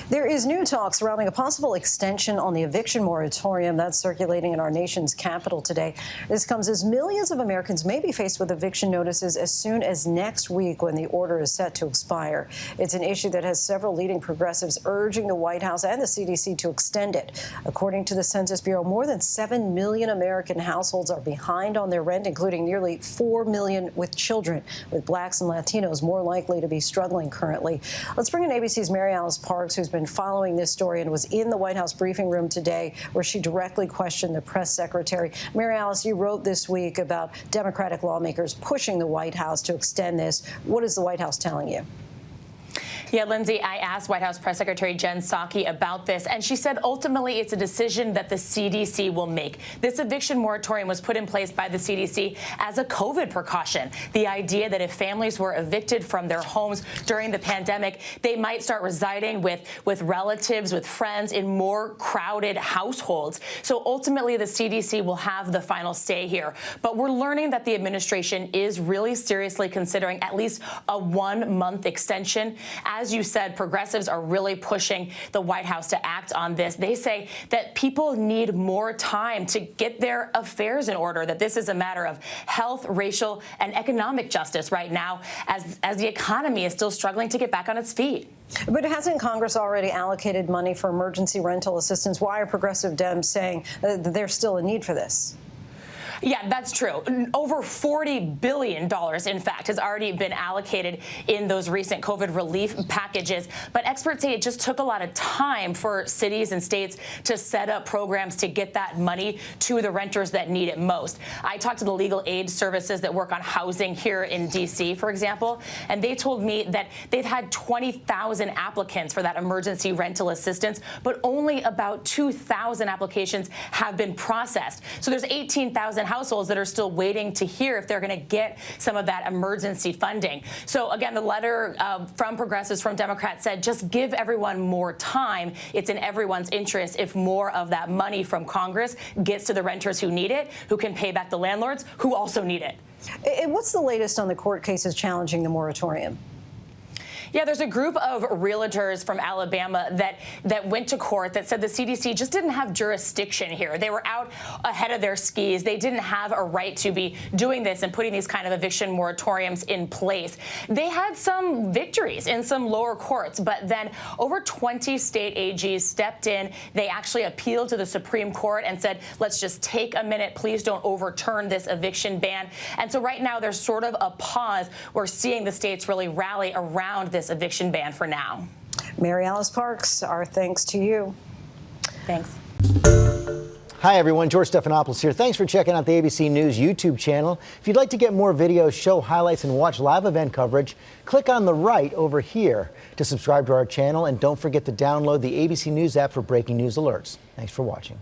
There is new talk surrounding a possible extension on the eviction moratorium that's circulating in our nation's capital today. This comes as millions of Americans may be faced with eviction notices as soon as next week when the order is set to expire. It's an issue that has several leading progressives urging the White House and the CDC to extend it. According to the Census Bureau, more than 7 million American households are behind on their rent, including nearly 4 million with children, with blacks and Latinos more likely to be struggling currently. Let's bring in ABC's MaryAlice Parks, who's been following this story and was in the White House briefing room today where she directly questioned the press secretary. MaryAlice, you wrote this week about Democratic lawmakers pushing the White House to extend this. What is the White House telling you? Yeah, Lindsay, I asked White House Press Secretary Jen Psaki about this, and she said ultimately it's a decision that the CDC will make. This eviction moratorium was put in place by the CDC as a COVID precaution. The idea that if families were evicted from their homes during the pandemic, they might start residing with relatives, with friends in more crowded households. So ultimately, the CDC will have the final say here. But we're learning that the administration is really seriously considering at least a 1-month extension. As you said, progressives are really pushing the White House to act on this. They say that people need more time to get their affairs in order, that this is a matter of health, racial, and economic justice right now as the economy is still struggling to get back on its feet. But hasn't Congress already allocated money for emergency rental assistance? Why are progressive Dems saying that there's still a need for this? Yeah, that's true. Over $40 billion, in fact, has already been allocated in those recent COVID relief packages. But experts say it just took a lot of time for cities and states to set up programs to get that money to the renters that need it most. I talked to the legal aid services that work on housing here in D.C., for example, and they told me that they've had 20,000 applicants for that emergency rental assistance, but only about 2,000 applications have been processed. So there's 18,000 households that are still waiting to hear if they're going to get some of that emergency funding. So again, the letter from progressives, from Democrats said just give everyone more time. It's in everyone's interest if more of that money from Congress gets to the renters who need it, who can pay back the landlords who also need it. And what's the latest on the court cases challenging the moratorium? Yeah, there's a group of realtors from Alabama that went to court that said the CDC just didn't have jurisdiction here. They were out ahead of their skis. They didn't have a right to be doing this and putting these kind of eviction moratoriums in place. They had some victories in some lower courts, but then over 20 state AGs stepped in. They actually appealed to the Supreme Court and said, let's just take a minute. Please don't overturn this eviction ban. And so right now there's sort of a pause. We're seeing the states really rally around this eviction ban for now. MaryAlice Parks, our thanks to you. Thanks. Hi, everyone. George Stephanopoulos here. Thanks for checking out the ABC News YouTube channel. If you'd like to get more videos, show highlights, and watch live event coverage, click on the right over here to subscribe to our channel. And don't forget to download the ABC News app for breaking news alerts. Thanks for watching.